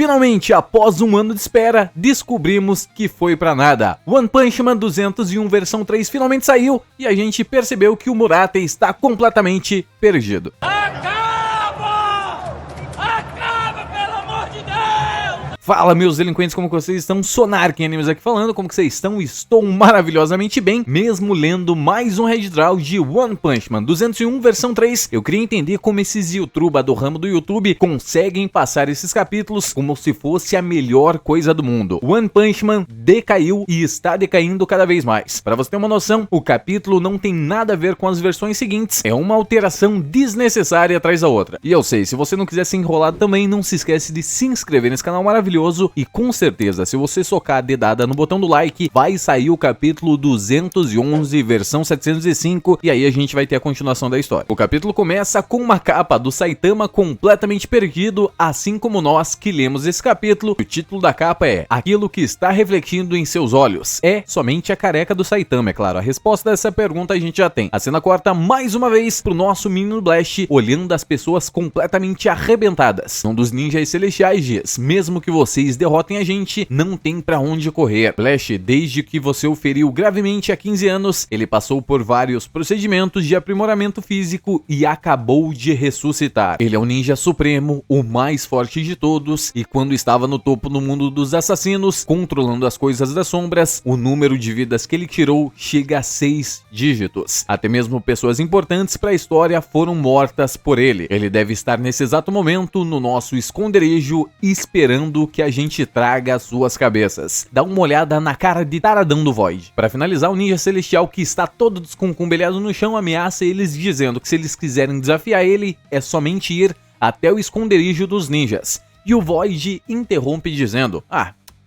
Finalmente, após um ano de espera, descobrimos que foi pra nada. One Punch Man 201 versão 3 finalmente saiu e a gente percebeu que o Murata está completamente perdido. Fala, meus delinquentes, como que vocês estão? Sonark Animes aqui falando, como que vocês estão? Estou maravilhosamente bem, mesmo lendo mais um Red Draw de One Punch Man 201 versão 3. Eu queria entender como esses YouTuber do ramo do YouTube conseguem passar esses capítulos como se fosse a melhor coisa do mundo. One Punch Man decaiu e está decaindo cada vez mais. Para você ter uma noção, o capítulo não tem nada a ver com as versões seguintes, é uma alteração desnecessária atrás da outra. E eu sei, se você não quiser se enrolar também, não se esquece de se inscrever nesse canal maravilhoso. E com certeza, se você socar a dedada no botão do like, vai sair o capítulo 211, versão 705, e aí a gente vai ter a continuação da história. O capítulo começa com uma capa do Saitama completamente perdido, assim como nós que lemos esse capítulo. O título da capa é Aquilo que está refletindo em seus olhos. É somente a careca do Saitama, é claro. A resposta dessa pergunta a gente já tem. A cena corta mais uma vez pro nosso menino Blast, olhando as pessoas completamente arrebentadas. Um dos ninjas celestiais diz, mesmo que vocês derrotem a gente, não tem pra onde correr. Flash, desde que você o feriu gravemente há 15 anos, ele passou por vários procedimentos de aprimoramento físico e acabou de ressuscitar. Ele é o ninja supremo, o mais forte de todos, e quando estava no topo no mundo dos assassinos, controlando as coisas das sombras, o número de vidas que ele tirou chega a 6 dígitos. Até mesmo pessoas importantes para a história foram mortas por ele. Ele deve estar nesse exato momento no nosso esconderijo, esperando que a gente traga as suas cabeças. Dá uma olhada na cara de taradão do Void. Para finalizar, o ninja celestial que está todo desconcumbelhado no chão ameaça eles dizendo que se eles quiserem desafiar ele, é somente ir até o esconderijo dos ninjas. E o Void interrompe dizendo,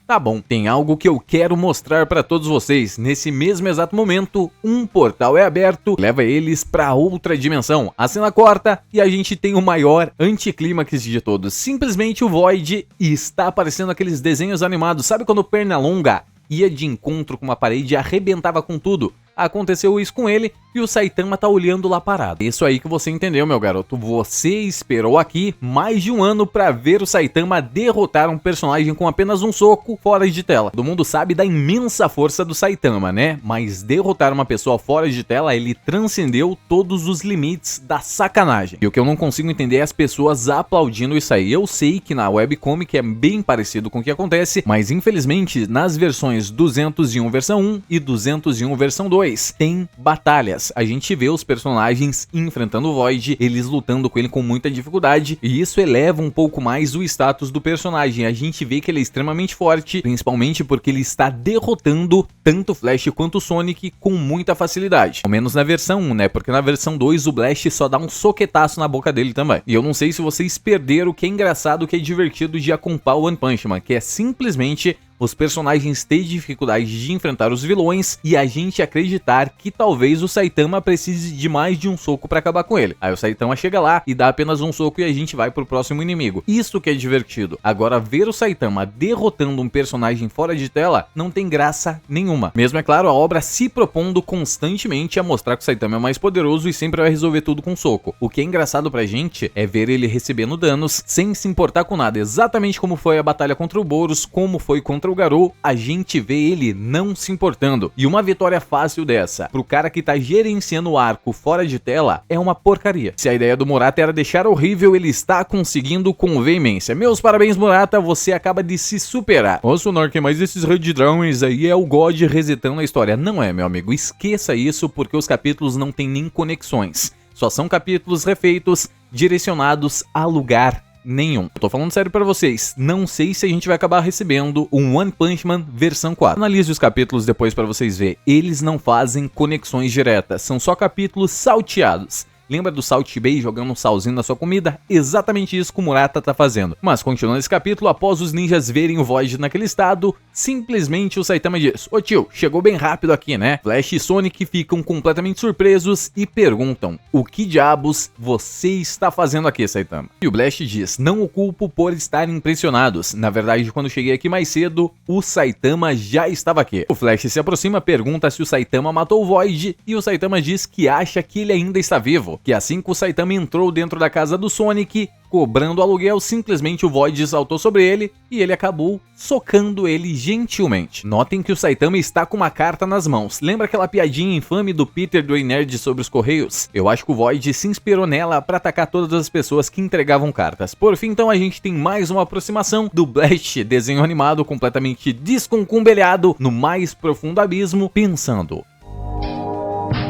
tá bom, tem algo que eu quero mostrar pra todos vocês. Nesse mesmo exato momento, um portal é aberto, leva eles pra outra dimensão. A cena corta e a gente tem o maior anticlímax de todos. Simplesmente o Void está aparecendo aqueles desenhos animados. Sabe quando o Pernalonga ia de encontro com uma parede e arrebentava com tudo? Aconteceu isso com ele e o Saitama tá olhando lá parado. Isso aí que você entendeu, meu garoto. Você esperou aqui mais de um ano pra ver o Saitama derrotar um personagem com apenas um soco fora de tela. Todo mundo sabe da imensa força do Saitama, né? Mas derrotar uma pessoa fora de tela, ele transcendeu todos os limites da sacanagem. E o que eu não consigo entender é as pessoas aplaudindo isso aí. Eu sei que na webcomic é bem parecido com o que acontece, mas infelizmente nas versões 201 versão 1 e 201 versão 2, tem batalhas. A gente vê os personagens enfrentando o Void, eles lutando com ele com muita dificuldade, e isso eleva um pouco mais o status do personagem. A gente vê que ele é extremamente forte, principalmente porque ele está derrotando tanto o Flash quanto o Sonic com muita facilidade. Ao menos na versão 1, né? Porque na versão 2 o Blast só dá um soquetaço na boca dele também. E eu não sei se vocês perderam o que é engraçado, o que é divertido de acompanhar o One Punch Man, que é simplesmente os personagens têm dificuldade de enfrentar os vilões e a gente acreditar que talvez o Saitama precise de mais de um soco para acabar com ele. Aí o Saitama chega lá e dá apenas um soco e a gente vai pro próximo inimigo. Isso que é divertido. Agora, ver o Saitama derrotando um personagem fora de tela não tem graça nenhuma. Mesmo, é claro, a obra se propondo constantemente a mostrar que o Saitama é mais poderoso e sempre vai resolver tudo com soco. O que é engraçado pra gente é ver ele recebendo danos sem se importar com nada. Exatamente como foi a batalha contra o Boros, como foi contra o Garou, a gente vê ele não se importando. E uma vitória fácil dessa, pro cara que tá gerenciando o arco fora de tela, é uma porcaria. Se a ideia do Murata era deixar horrível, ele está conseguindo com veemência. Meus parabéns, Murata, você acaba de se superar. Ô, Sonark, mas esses Red Drawings aí é o God resetando a história. Não é, meu amigo, esqueça isso, porque os capítulos não tem nem conexões. Só são capítulos refeitos, direcionados a lugar nenhum. Eu tô falando sério pra vocês, não sei se a gente vai acabar recebendo um One Punch Man versão 4. Analise os capítulos depois pra vocês verem, eles não fazem conexões diretas, são só capítulos salteados. Lembra do Salt Bay jogando um salzinho na sua comida? Exatamente isso que o Murata tá fazendo. Mas continuando esse capítulo, após os ninjas verem o Void naquele estado, simplesmente o Saitama diz: "Ô tio, chegou bem rápido aqui, né?" Flash e Sonic ficam completamente surpresos e perguntam: "O que diabos você está fazendo aqui, Saitama?" E o Blast diz: "Não o culpo por estarem impressionados. Na verdade, quando cheguei aqui mais cedo, o Saitama já estava aqui." O Flash se aproxima, pergunta se o Saitama matou o Void e o Saitama diz que acha que ele ainda está vivo. que assim que o Saitama entrou dentro da casa do Sonic, cobrando aluguel, simplesmente o Void saltou sobre ele e ele acabou socando ele gentilmente. Notem que o Saitama está com uma carta nas mãos. Lembra aquela piadinha infame do Peter do Ei Nerd sobre os Correios? Eu acho que o Void se inspirou nela para atacar todas as pessoas que entregavam cartas. Por fim, então, a gente tem mais uma aproximação do Blast, desenho animado completamente desconcumbelhado no mais profundo abismo, pensando: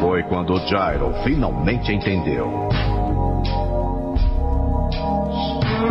foi quando o Gyro finalmente entendeu.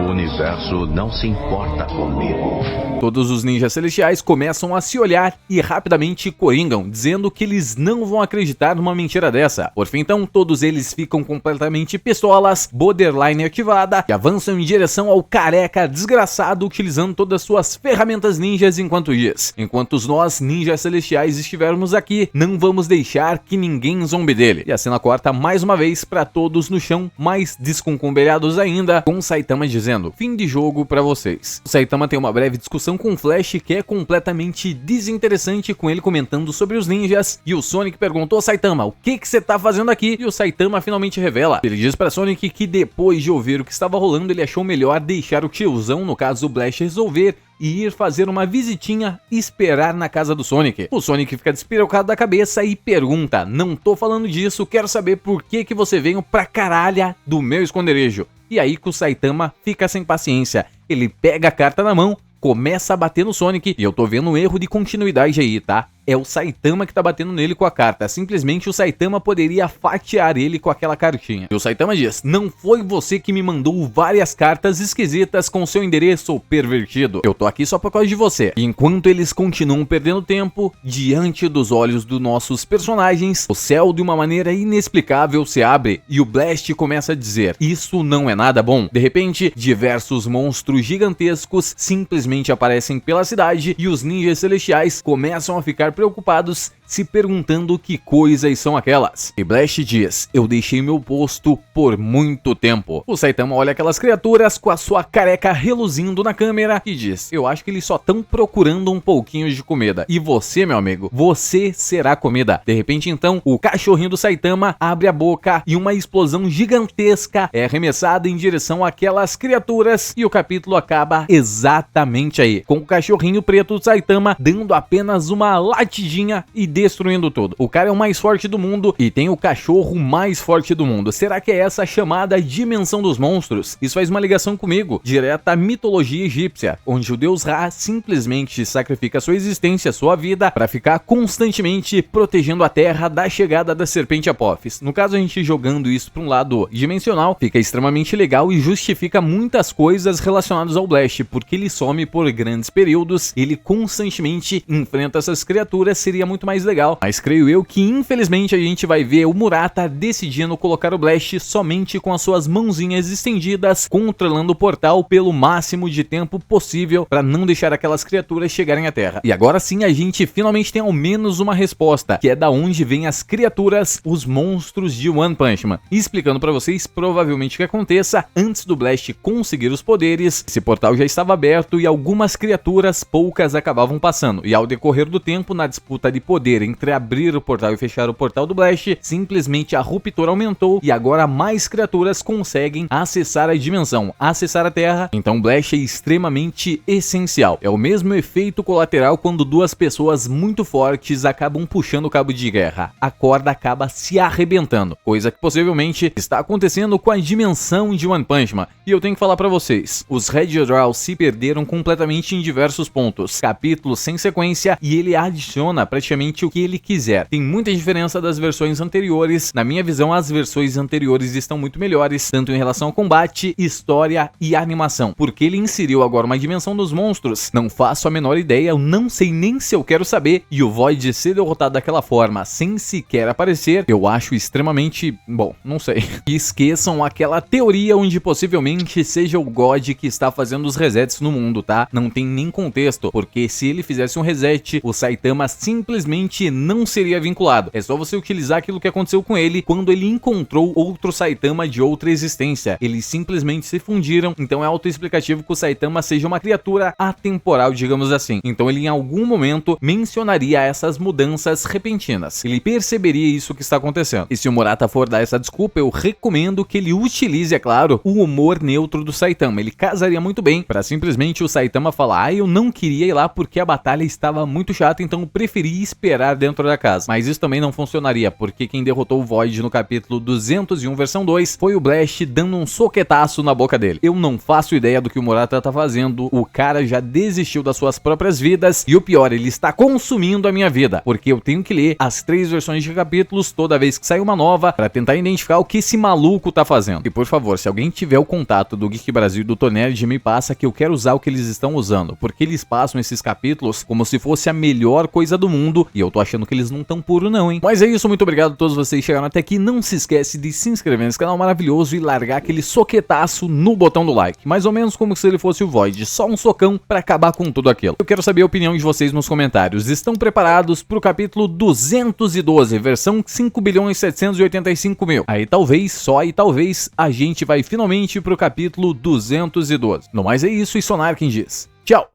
O universo não se importa comigo. Todos os ninjas celestiais começam a se olhar e rapidamente coringam, dizendo que eles não vão acreditar numa mentira dessa. Por fim, então, todos eles ficam completamente pistolas, borderline ativada, e avançam em direção ao careca desgraçado, utilizando todas suas ferramentas ninjas enquanto diz: enquanto nós, ninjas celestiais, estivermos aqui, não vamos deixar que ninguém zombe dele. E a cena corta mais uma vez para todos no chão, mais desconcumbelhados ainda, com Saitama dizendo: fim de jogo pra vocês. O Saitama tem uma breve discussão com o Flash que é completamente desinteressante, com ele comentando sobre os ninjas, e o Sonic perguntou: Saitama, o que você tá fazendo aqui? E o Saitama finalmente revela. Ele diz pra Sonic que depois de ouvir o que estava rolando, ele achou melhor deixar o tiozão, no caso o Blast, resolver e ir fazer uma visitinha e esperar na casa do Sonic. O Sonic fica despirocado da cabeça e pergunta: não tô falando disso, quero saber por que você veio pra caralha do meu esconderijo. E aí que o Saitama fica sem paciência. Ele pega a carta na mão, começa a bater no Sonic, e eu tô vendo um erro de continuidade aí, tá? É o Saitama que tá batendo nele com a carta. Simplesmente o Saitama poderia fatiar ele com aquela cartinha. E o Saitama diz: não foi você que me mandou várias cartas esquisitas com seu endereço pervertido. Eu tô aqui só por causa de você. E enquanto eles continuam perdendo tempo, diante dos olhos dos nossos personagens, o céu de uma maneira inexplicável se abre e o Blast começa a dizer: isso não é nada bom. De repente, diversos monstros gigantescos simplesmente aparecem pela cidade e os ninjas celestiais começam a ficar preocupados, se perguntando que coisas são aquelas. E Blast diz: eu deixei meu posto por muito tempo. O Saitama olha aquelas criaturas com a sua careca reluzindo na câmera e diz: eu acho que eles só estão procurando um pouquinho de comida. E você, meu amigo, você será comida. De repente, então, o cachorrinho do Saitama abre a boca e uma explosão gigantesca é arremessada em direção àquelas criaturas, e o capítulo acaba exatamente aí, com o cachorrinho preto do Saitama dando apenas uma latidinha e destruindo tudo. O cara é o mais forte do mundo e tem o cachorro mais forte do mundo. Será que é essa chamada dimensão dos monstros? Isso faz uma ligação comigo, direta à mitologia egípcia, onde o deus Ra simplesmente sacrifica sua existência, sua vida, para ficar constantemente protegendo a Terra da chegada da serpente Apophis. No caso, a gente jogando isso para um lado dimensional, fica extremamente legal e justifica muitas coisas relacionadas ao Blast, porque ele some por grandes períodos, ele constantemente enfrenta essas criaturas, seria muito mais legal. Mas creio eu que infelizmente a gente vai ver o Murata decidindo colocar o Blast somente com as suas mãozinhas estendidas, controlando o portal pelo máximo de tempo possível para não deixar aquelas criaturas chegarem à Terra. E agora sim a gente finalmente tem ao menos uma resposta, que é da onde vêm as criaturas, os monstros de One Punch Man. E explicando para vocês provavelmente o que aconteça antes do Blast conseguir os poderes, esse portal já estava aberto e algumas criaturas, poucas, acabavam passando. E ao decorrer do tempo, na disputa de poder entre abrir o portal e fechar o portal do Blast, simplesmente a ruptura aumentou e agora mais criaturas conseguem acessar a dimensão, acessar a Terra. Então o Blast é extremamente essencial. É o mesmo efeito colateral quando duas pessoas muito fortes acabam puxando o cabo de guerra. A corda acaba se arrebentando, coisa que possivelmente está acontecendo com a dimensão de One Punch Man. E eu tenho que falar pra vocês, os Red Draw se perderam completamente em diversos pontos, capítulos sem sequência, e ele adiciona praticamente o que ele quiser. Tem muita diferença das versões anteriores. Na minha visão, as versões anteriores estão muito melhores, tanto em relação ao combate, história e animação. Porque ele inseriu agora uma dimensão dos monstros, não faço a menor ideia, eu não sei nem se eu quero saber, e o Void ser derrotado daquela forma, sem sequer aparecer, eu acho extremamente... bom, não sei. E esqueçam aquela teoria onde possivelmente seja o God que está fazendo os resets no mundo, tá? Não tem nem contexto, porque se ele fizesse um reset, o Saitama Saitama simplesmente não seria vinculado. É só você utilizar aquilo que aconteceu com ele quando ele encontrou outro Saitama de outra existência. Eles simplesmente se fundiram, então é autoexplicativo que o Saitama seja uma criatura atemporal, digamos assim. Então ele em algum momento mencionaria essas mudanças repentinas. Ele perceberia isso que está acontecendo. E se o Murata for dar essa desculpa, eu recomendo que ele utilize, é claro, o humor neutro do Saitama. Ele casaria muito bem para simplesmente o Saitama falar: eu não queria ir lá porque a batalha estava muito chata, então eu preferi esperar dentro da casa. Mas isso também não funcionaria, porque quem derrotou o Void no capítulo 201 versão 2 foi o Blast dando um soquetaço na boca dele. Eu não faço ideia do que o Murata tá fazendo, o cara já desistiu das suas próprias vidas e o pior, ele está consumindo a minha vida, porque eu tenho que ler as 3 versões de capítulos toda vez que sai uma nova para tentar identificar o que esse maluco tá fazendo. E por favor, se alguém tiver o contato do Geek Brasil e do Tonerd, me passa que eu quero usar o que eles estão usando, porque eles passam esses capítulos como se fosse a melhor coisa do mundo e eu tô achando que eles não tão puro não, hein? Mas é isso, muito obrigado a todos vocês que chegaram até aqui. Não se esquece de se inscrever nesse canal maravilhoso e largar aquele soquetaço no botão do like, mais ou menos como se ele fosse o Void, só um socão pra acabar com tudo aquilo. Eu quero saber a opinião de vocês nos comentários. Estão preparados pro capítulo 212, versão 5.785.000? Aí talvez, só aí talvez, a gente vai finalmente pro capítulo 212. No mais é isso, e Sonar quem diz. Tchau!